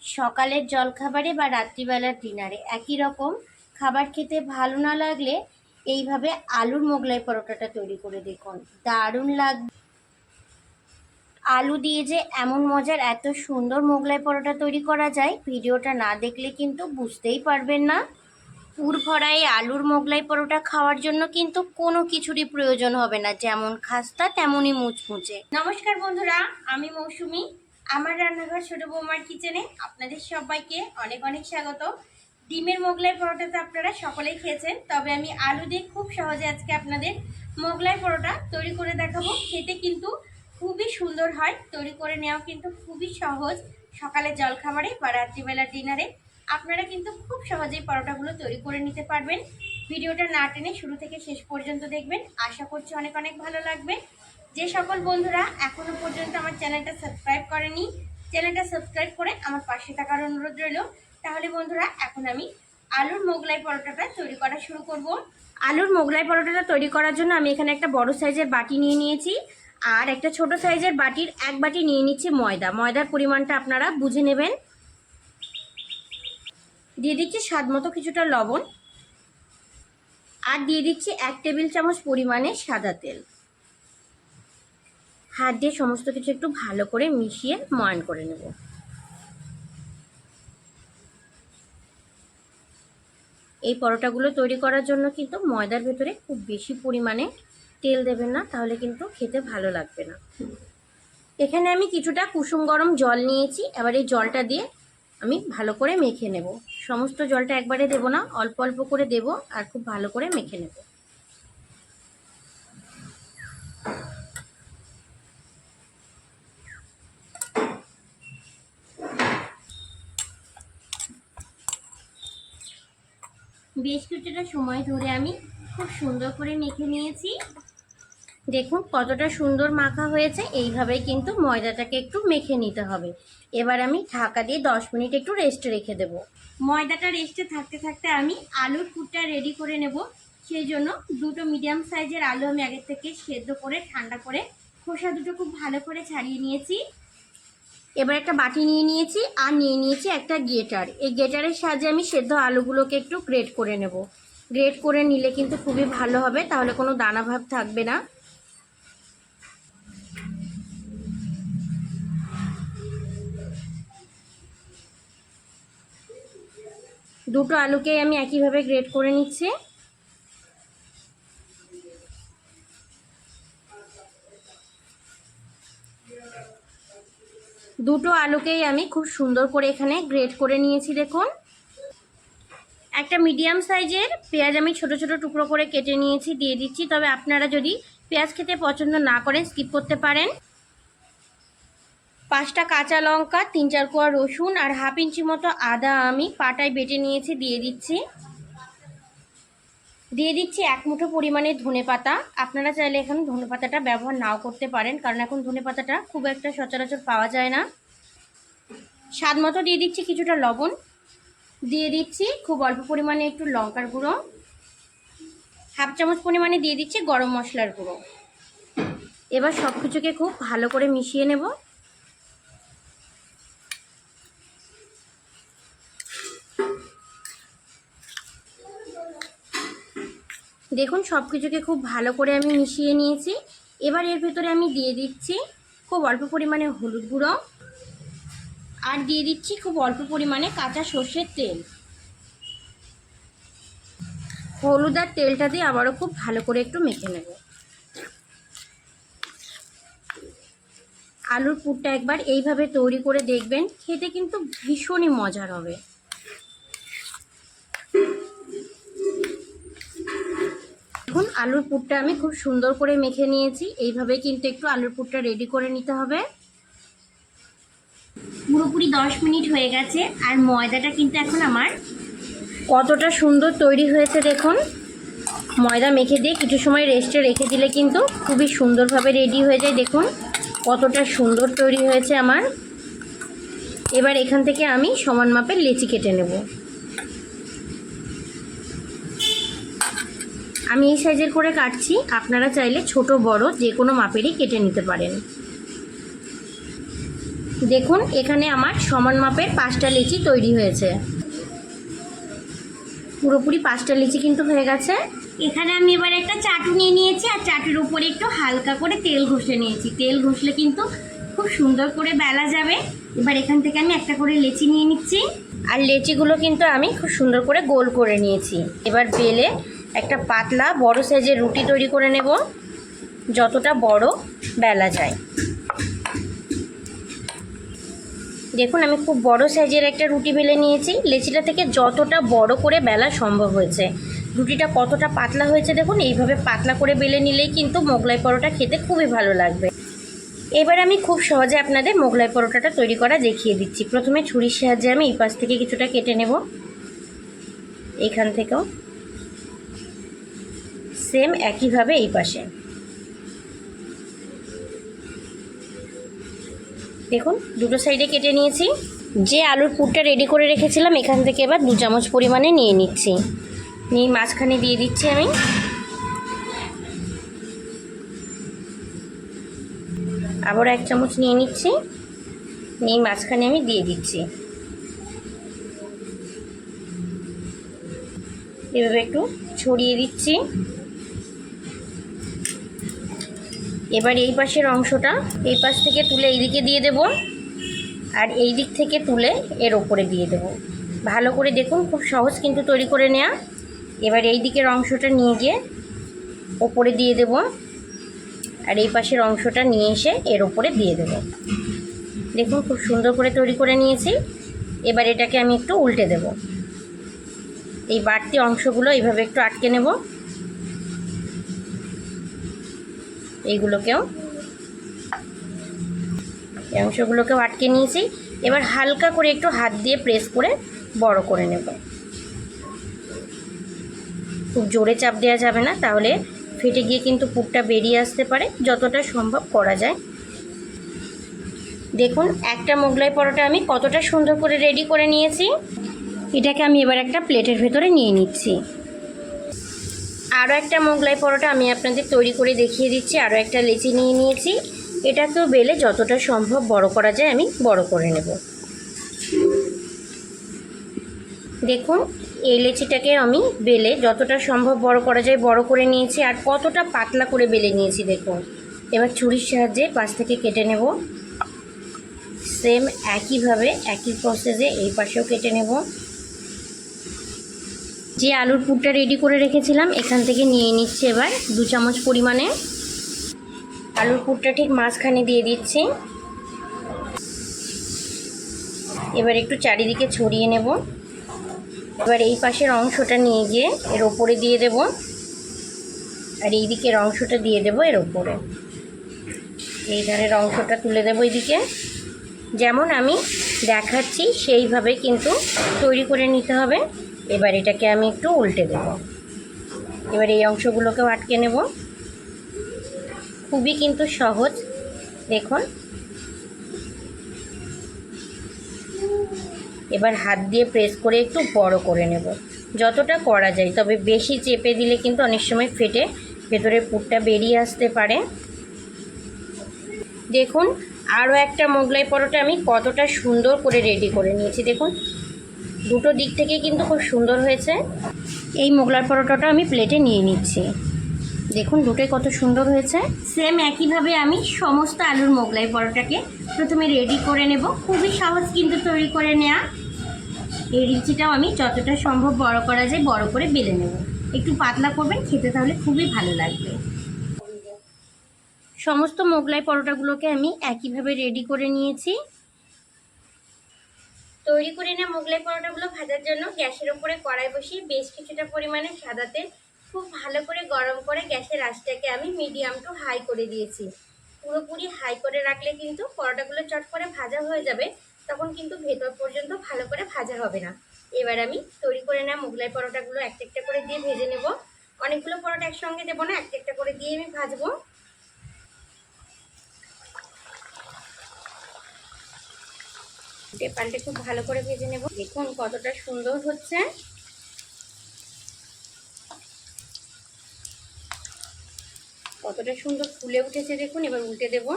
সকালের জলখাবারে বা রাত্রিবেলার ডিনারে একই রকম খাবার খেতে ভালো না লাগলে এইভাবে আলুর মোগলাই পরোটাটা তৈরি করে দেখুন, দারুণ লাগবে। আলু দিয়ে যে এমন মজার এত সুন্দর মোগলাই পরোটা তৈরি করা যায়, ভিডিওটা না দেখলে কিন্তু বুঝতেই পারবেন না। পুর ভরা এই আলুর মোগলাই পরোটা খাওয়ার জন্য কিন্তু কোনো কিছুরই প্রয়োজন হবে না, যেমন খাস্তা তেমনই মুচমুচে। নমস্কার বন্ধুরা, আমি মৌসুমি। আমার রান্নাঘর ছোট বৌমার কিচেনে আপনাদের সবাইকে অনেক অনেক স্বাগত। ডিমের মোগলাই পরোটা তো আপনারা সকলেই খেয়েছেন, তবে আমি আলু দিয়ে খুব সহজে আজকে আপনাদের মোগলাই পরোটা তৈরি করে দেখাবো। খেতে কিন্তু খুবই সুন্দর হয়, তৈরি করে নেওয়া কিন্তু খুবই সহজ। সকালে জলখাবারে বা রাত্রিবেলার ডিনারে আপনারা কিন্তু খুব সহজেই পরোটাগুলো তৈরি করে নিতে পারবেন। ভিডিওটা না টেনে শুরু থেকে শেষ পর্যন্ত দেখবেন, আশা করছি অনেক অনেক ভালো লাগবে। যে সকল বন্ধুরা এখনো পর্যন্ত আমার চ্যানেলটা সাবস্ক্রাইব করেনি, চ্যানেলটা সাবস্ক্রাইব করে আমার পাশে থাকার অনুরোধ রইল। তাহলে বন্ধুরা, এখন আমি আলুর মোগলাই পরোটাটা তৈরি করা শুরু করব। আলুর মোগলাই পরোটাটা তৈরি করার জন্য আমি এখানে একটা বড় সাইজের বাটি নিয়ে নিয়েছি, আর একটা ছোট সাইজের বাটির এক বাটি নিয়ে নিচ্ছি ময়দা। ময়দার পরিমাণটা আপনারা বুঝে নেবেন। দিয়ে দিচ্ছি স্বাদ মতো কিছুটা লবণ, আর দিয়ে দিচ্ছি 1 টেবিল চামচ পরিমাণে সাদা তেল। হাত দিয়ে সমস্ত কিছু একটু ভালো করে মিশিয়ে ময়ান করে নেব। এই পরোটাগুলো তৈরি করার জন্য কিন্তু ময়দার ভেতরে খুব বেশি পরিমাণে তেল দেবেন না, তাহলে কিন্তু খেতে ভালো লাগবে না। এখানে আমি কিছুটা কুসুম গরম জল নিয়েছি, এবার এই জলটা দিয়ে আমি ভালো করে মেখে নেব। সমস্ত জলটা একবারে দেব না, অল্প অল্প করে দেব, আর খুব ভালো করে মেখে নেব। বেশ কিছুটা সময় ধরে আমি খুব সুন্দর করে মেখে নিয়েছি। দেখুন কতটা সুন্দর মাখা হয়েছে। এইভাবেই কিন্তু ময়দাটাকে একটু মেখে নিতে হবে। এবার আমি ঢাকা দিয়ে 10 মিনিট একটু রেস্টে রেখে দেব। ময়দাটা রেস্টে থাকতে থাকতে আমি আলুর পুরটা রেডি করে নেব। সেই জন্য দুটো মিডিয়াম সাইজের আলু আমি আগে থেকে সেদ্ধ করে ঠান্ডা করে খোসা দুটো খুব ভালো করে ছাড়িয়ে নিয়েছি। এবার একটা বাটি নিয়ে নিয়েছি, আর নিয়ে নিয়েছি একটা গ্রেটার। এই গ্রেটারের সাহায্যে আমি সেদ্ধ আলুগুলোকে একটু গ্রেট করে নেব। গ্রেট করে নিলে কিন্তু খুবই ভালো হবে, তাহলে কোনো দানা ভাব থাকবে না। দুটো আলুকেই আমি একইভাবে গ্রেট করে নিচ্ছি। দুটো আলুকেই আমি খুব সুন্দর করে এখানে গ্রেট করে নিয়েছি। দেখুন, একটা মিডিয়াম সাইজের পেঁয়াজ আমি ছোট ছোট টুকরো করে কেটে নিয়েছি, দিয়ে দিচ্ছি। তবে আপনারা যদি পেঁয়াজ খেতে পছন্দ না করেন স্কিপ করতে পারেন। 5টা কাঁচা লঙ্কা, 3-4 কোয়া রসুন আর হাফ ইঞ্চি মতো আদা আমি পাটায় বেটে নিয়েছি, দিয়ে দিচ্ছি। দিয়ে দিচ্ছি 1 মুঠো পরিমাণে ধনেপাতা। আপনারা চাইলে এখন ধনেপাতাটা ব্যবহার নাও করতে পারেন, কারণ এখন ধনেপাতাটা খুব একটা সচরাচর পাওয়া যায় না। স্বাদ মতো দিয়ে দিচ্ছি কিছুটা লবণ, দিয়ে দিচ্ছি খুব অল্প পরিমাণে একটু লঙ্কার গুঁড়ো, হাফ চামচ পরিমাণে দিয়ে দিচ্ছি গরম মশলার গুঁড়ো। এবার সব কিছুকে খুব ভালো করে মিশিয়ে নেব। দেখুন সব কিছুকে খুব ভালো করে আমি মিশিয়ে নিয়েছি। এবার এর ভেতরে আমি দিয়ে দিচ্ছি খুব অল্প পরিমাণে হলুদ গুঁড়ো, আর দিয়ে দিচ্ছি খুব অল্প পরিমাণে কাঁচা সর্ষের তেল। হলুদ আর তেলটা দিয়ে আবারও খুব ভালো করে একটু মেখে নেব। আলুর পুরটা একবার এইভাবে তৈরি করে দেখবেন, খেতে কিন্তু ভীষণই মজার হবে। দেখুন আলুর পুরটা আমি খুব সুন্দর করে মেখে নিয়েছি। এইভাবে কিন্তু একটু আলুর পুরটা রেডি করে নিতে হবে। পুরোপুরি 10 মিনিট হয়ে গেছে, আর ময়দাটা কিন্তু এখন আমার কতটা সুন্দর তৈরি হয়েছে দেখুন। ময়দা মেখে দিয়ে কিছু সময় রেস্টে রেখে দিলে কিন্তু খুবই সুন্দরভাবে রেডি হয়ে যায়। দেখুন কতটা সুন্দর তৈরি হয়েছে আমার। এবার এখান থেকে আমি সমান মাপের লেচি কেটে নেব। আমি এই সাইজের করে কাটছি, আপনারা চাইলে ছোট বড় যে কোনো মাপেরই কেটে নিতে পারেন। দেখুন এখানে আমার সমান মাপের 5টা লিচি তৈরি হয়েছে। পুরোপুরি 5টা লিচি কিন্তু হয়ে গেছে। এখানে আমি এবার একটা চাটু নিয়ে নিয়েছি, আর চাটুর উপরে একটু হালকা করে তেল ঘষে নিয়েছি। তেল ঘষলে কিন্তু খুব সুন্দর করে বেলা যাবে। এবার এখান থেকে আমি একটা করে লেচি নিয়ে নিচ্ছি, আর লেচিগুলো কিন্তু আমি খুব সুন্দর করে গোল করে নিয়েছি। এবার বেলে একটা পাতলা বড় সাইজের রুটি তৈরি করে নেব, যতটা বড় বেলা যায়। দেখুন আমি খুব বড় সাইজের একটা রুটি বেলে নিয়েছি। লেচিটা থেকে যতটা বড় করে বেলা সম্ভব হয়েছে। রুটিটা কতটা পাতলা হয়েছে দেখুন, এইভাবে পাতলা করে বেলে নিলেই কিন্তু মোগলাই পরোটা খেতে খুবই ভালো লাগবে। এবার আমি খুব সহজে আপনাদের মোগলাই পরোটাটা তৈরি করা দেখিয়ে দিচ্ছি। প্রথমে ছুরির সাহায্যে আমি এই পাশ থেকে কিছুটা কেটে নেব, এইখান থেকেও সেম একইভাবে এই পাশে। দেখুন দুটো সাইডে কেটে নিয়েছি। যে আলুর পুরটা রেডি করে রেখেছিলাম এখান থেকে এবার 2 চামচ পরিমাণে নিয়ে নিচ্ছি, নিয়ে মাঝখানে দিয়ে দিচ্ছি আমি। আবার 1 চামচ নিয়ে নিচ্ছি, নিয়ে মাঝখানে আমি দিয়ে দিচ্ছি। এভাবে একটু ছড়িয়ে দিচ্ছি। এবার এই পাশের অংশটা এই পাশ থেকে তুলে এইদিকে দিয়ে দেব, আর এই দিক থেকে তুলে এর ওপরে দিয়ে দেব। ভালো করে দেখুন, খুব সহজ কিন্তু তৈরি করে নেওয়া। এবার এই দিকের অংশটা নিয়ে গিয়ে ওপরে দিয়ে দেব, আর এই পাশের অংশটা নিয়ে এসে এর ওপরে দিয়ে দেব। দেখুন খুব সুন্দর করে তৈরি করে নিয়েছি। এবার এটাকে আমি একটু উল্টে দেব। এই বাড়তি অংশগুলো এইভাবে একটু আটকে নেব, এই অংশগুলোকেও আটকে নিয়েছি। এবার হালকা করে একটু হাত দিয়ে প্রেস করে বড় করে নেব। খুব জোরে চাপ দেওয়া যাবে না, তাহলে ফেটে গিয়ে কিন্তু পুরটা বেরিয়ে আসতে পারে। যতটা সম্ভব করা যায়। দেখুন একটা মোগলাই পরোটা আমি কতটা সুন্দর করে রেডি করে নিয়েছি। এটাকে আমি এবার একটা প্লেটের ভেতরে নিয়ে নিচ্ছি। আরও একটা মোগলাই পরোটা আমি আপনাদের তৈরি করে দেখিয়ে দিচ্ছি। আরও একটা লেচি নিয়ে নিয়েছি, এটাকেও বেলে যতটা সম্ভব বড় করা যায় আমি বড় করে নেব। দেখুন এই লেচিটাকে আমি বেলে যতটা সম্ভব বড় করা যায় বড় করে নিয়েছি, আর কতটা পাতলা করে বেলে নিয়েছি দেখুন। এবার ছুরির সাহায্যে পাশ থেকে কেটে নেব। সেম একইভাবে একই প্রসেসে এই পাশেও কেটে নেব। যে আলুর পুরটা রেডি করে রেখেছিলাম এখান থেকে নিয়ে নিচ্ছি এবার 2 চামচ পরিমাণে। আলুর পুরটা ঠিক মাঝখানে দিয়ে দিচ্ছি। এবার একটু চারিদিকে ছড়িয়ে নেব। এবার এই পাশের অংশটা নিয়ে গিয়ে এর ওপরে দিয়ে দেব, আর এই দিকের অংশটা দিয়ে দেব এর ওপরে। এই ধারের অংশটা তুলে দেব এইদিকে। যেমন আমি দেখাচ্ছি সেইভাবে কিন্তু তৈরি করে নিতে হবে। এবার এটাকে আমি একটু উল্টে দেব। এবার এই অংশগুলোকেও আটকে নেব। খুবই কিন্তু সহজ দেখুন। এবার হাত দিয়ে প্রেস করে একটু বড় করে নেব, যতটা করা যায়। তবে বেশি চেপে দিলে কিন্তু অনেক সময় ফেটে ভেতরের পুরটা বেরিয়ে আসতে পারে। দেখুন আরও একটা মোগলাই পরোটা আমি কতটা সুন্দর করে রেডি করে নিয়েছি। দেখুন দুটো দিক থেকে কিন্তু খুব সুন্দর হয়েছে। এই মোগলাই পরোটাটা আমি প্লেটে নিয়ে নিচ্ছি। দেখুন দুটোই কত সুন্দর হয়েছে। সেম একইভাবে আমি সমস্ত আলুর মোগলাই পরোটাকে প্রথমে রেডি করে নেব। খুবই সহজ কিন্তু তৈরি করে নেওয়া। এই লিচিটাও আমি যতটা সম্ভব বড় করা যায় বড় করে বেলে নেব। একটু পাতলা করবেন, খেতে তাহলে খুবই ভালো লাগবে। সমস্ত মোগলাই পরোটাগুলোকে আমি একইভাবে রেডি করে নিয়েছি। তৈরি করে নেওয়া মোগলাই পরোটাগুলো ভাজার জন্য গ্যাসের উপরে কড়াই বসিয়ে বেশ কিছুটা পরিমাণে সাদা তেল খুব ভালো করে গরম করে গ্যাসের আঁচটাকে আমি মিডিয়াম টু হাই করে দিয়েছি। পুরোপুরি হাই করে রাখলে কিন্তু পরোটাগুলো চট করে ভাজা হয়ে যাবে, তখন কিন্তু ভেতর পর্যন্ত ভালো করে ভাজা হবে না। এবার আমি তৈরি করে নেওয়া মোগলাই পরোটাগুলো একটা একটা করে দিয়ে ভেজে নেব। অনেকগুলো পরোটা একসঙ্গে দেবো না, একটা একটা করে দিয়ে আমি ভাজবো। পাল্টে খুব ভালো করে ভেজে নেব। দেখুন কতটা সুন্দর হচ্ছে। কতটা সুন্দর ফুলে উঠেছে দেখুন। এবার উল্টে দেব।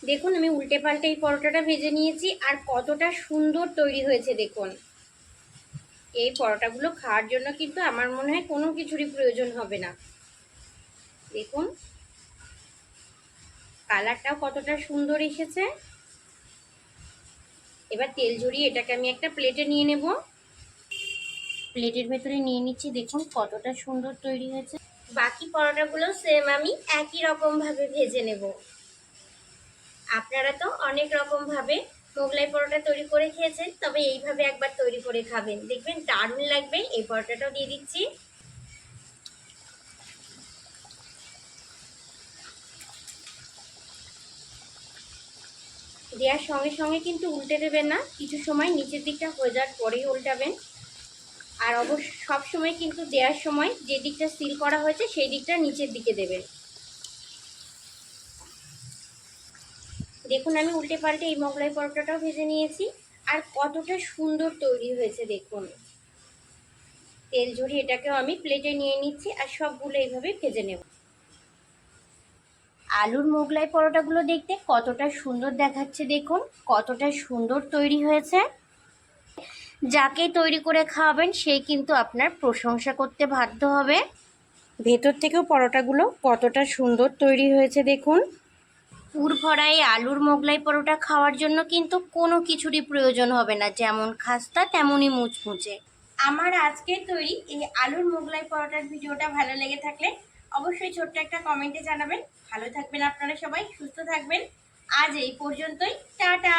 দেখুন আমি উল্টে পাল্টে এই পরোটাটা ভেজে নিয়েছি, আর কতটা সুন্দর তৈরি হয়েছে দেখুন। এই পরোটাগুলো খাওয়ার জন্য কিন্তু আমার মনে হয় কোনো কিছুরই প্রয়োজন হবে না। দেখুন কালারটাও কতটা সুন্দর এসেছে। এবার তেল ঝরিয়ে এটাকে আমি একটা প্লেটে নিয়ে নেব। প্লেটের ভেতরে নিয়ে নিচ্ছি, দেখুন কতটা সুন্দর তৈরি হয়েছে। বাকি পরোটাগুলো সেম আমি একই রকম ভাবে ভেজে নেব। আপনারা তো অনেক রকম ভাবে মোগলাই পরোটা তৈরি করে খেয়েছেন, তবে এইভাবে একবার তৈরি করে খাবেন, দেখবেন দারুণ লাগবে। এই পরোটাটাও দিয়ে দিচ্ছি। দেওয়ার সঙ্গে সঙ্গে কিন্তু উল্টে দেবেন না, কিছু সময় নিচের দিকটা হয়ে যাওয়ার পরেই উল্টাবেন। আর অবশ্য সবসময় কিন্তু দেওয়ার সময় যে দিকটা সিল করা হয়েছে সেই দিকটা নিচের দিকে দেবেন। দেখুন আমি উল্টে পাল্টে এই মোগলাই পরোটাটাও ভেজে নিয়েছি, আর কতটা সুন্দর তৈরি হয়েছে দেখুন। তেল ঝরিয়ে এটাকেও আমি প্লেটে নিয়ে নিচ্ছি, আর সবগুলো এইভাবে ভেজে নেব। আলুর মোগলাই পরোটাগুলো দেখতে কতটা সুন্দর দেখাচ্ছে দেখুন, কতটা সুন্দর তৈরি হয়েছে। যাকে তৈরি করে খাওয়াবেন সেই কিন্তু আপনার প্রশংসা করতে বাধ্য হবে। ভেতর থেকেও পরোটাগুলো কতটা সুন্দর তৈরি হয়েছে দেখুন। পুর ভরা এই আলুর মোগলাই পরোটা খাওয়ার জন্য কিন্তু কোনো কিছুরই প্রয়োজন হবে না, যেমন খাস্তা তেমনই মুচমুচে। আমার আজকের তৈরি এই আলুর মোগলাই পরোটার ভিডিওটা ভালো লেগে থাকলে অবশ্যই ছোট্ট একটা কমেন্টে জানাবেন। ভালো থাকবেন আপনারা সবাই, সুস্থ থাকবেন। আজ এই পর্যন্তই, টাটা।